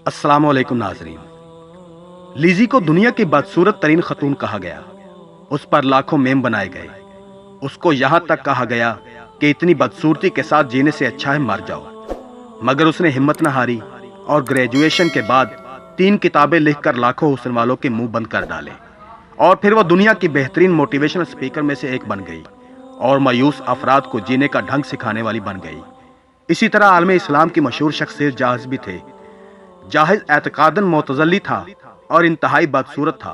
السلام علیکم ناظرین۔ لیزی کو دنیا کی بدصورت ترین خاتون کہا گیا۔ اس پر لاکھوں میم بنائے گئے۔ اس کو یہاں تک کہا گیا کہ اتنی بدصورتی کے ساتھ جینے سے اچھا ہے مر جاؤ، مگر اس نے ہمت نہ ہاری اور گریجویشن کے بعد 3 کتابیں لکھ کر لاکھوں حسن والوں کے منہ بند کر ڈالے، اور پھر وہ دنیا کی بہترین موٹیویشنل اسپیکر میں سے ایک بن گئی اور مایوس افراد کو جینے کا ڈھنگ سکھانے والی بن گئی۔ اسی طرح عالم اسلام کی مشہور شخصیت جاحظ بھی تھے۔ جاحظ اعتقاداً معتزلی تھا اور انتہائی بدصورت تھا،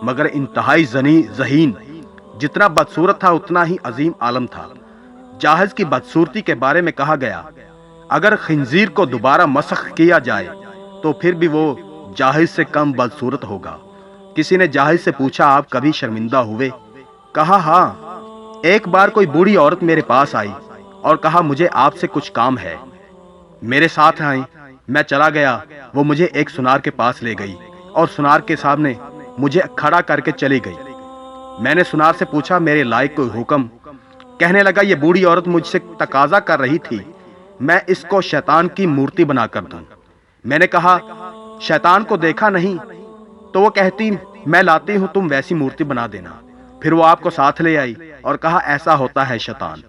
مگر انتہائی ذہین۔ جتنا بدصورت تھا اتنا ہی عظیم عالم تھا۔ جاحظ کی بدصورتی کے بارے میں کہا گیا، اگر خنزیر کو دوبارہ مسخ کیا جائے تو پھر بھی وہ جاحظ سے کم بدصورت ہوگا۔ کسی نے جاحظ سے پوچھا، آپ کبھی شرمندہ ہوئے؟ کہا، ہاں، ایک بار کوئی بوڑھی عورت میرے پاس آئی اور کہا، مجھے آپ سے کچھ کام ہے۔ میرے ساتھ آئیں۔ میں چلا گیا۔ وہ مجھے ایک سنار کے پاس لے گئی اور سنار کے سامنے مجھے کھڑا کر کے چلی گئی۔ میں نے سنار سے پوچھا، میرے لائق کوئی حکم؟ کہنے لگا، یہ بوڑھی عورت مجھ سے تقاضا کر رہی تھی میں اس کو شیطان کی مورتی بنا کر دوں۔ میں نے کہا، شیطان کو دیکھا نہیں؟ تو وہ کہتی، میں لاتی ہوں، تم ویسی مورتی بنا دینا۔ پھر وہ آپ کو ساتھ لے آئی اور کہا، ایسا ہوتا ہے شیطان۔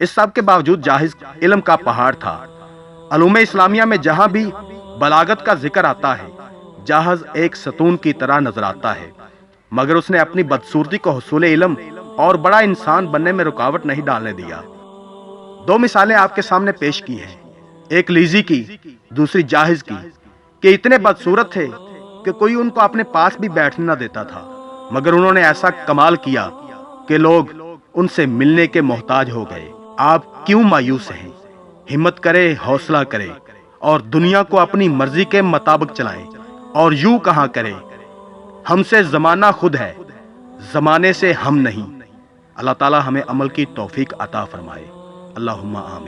اس سب کے باوجود جاحظ علم کا پہاڑ تھا۔ علوم اسلامیہ میں جہاں بھی بلاغت کا ذکر آتا ہے، جاحظ ایک ستون کی طرح نظر آتا ہے، مگر اس نے اپنی بدصورتی کو حصول علم اور بڑا انسان بننے میں رکاوٹ نہیں ڈالنے دیا۔ 2 مثالیں آپ کے سامنے پیش کی ہیں، ایک لیزی کی، دوسری جاحظ کی، کہ اتنے بدصورت تھے کہ کوئی ان کو اپنے پاس بھی بیٹھنے نہ دیتا تھا، مگر انہوں نے ایسا کمال کیا کہ لوگ ان سے ملنے کے محتاج ہو گئے۔ آپ کیوں مایوس ہیں؟ ہمت کرے، حوصلہ کرے اور دنیا کو اپنی مرضی کے مطابق چلائیں، اور یوں کہاں کرے، ہم سے زمانہ خود ہے، زمانے سے ہم نہیں۔ اللہ تعالی ہمیں عمل کی توفیق عطا فرمائے۔ اللہم آمین۔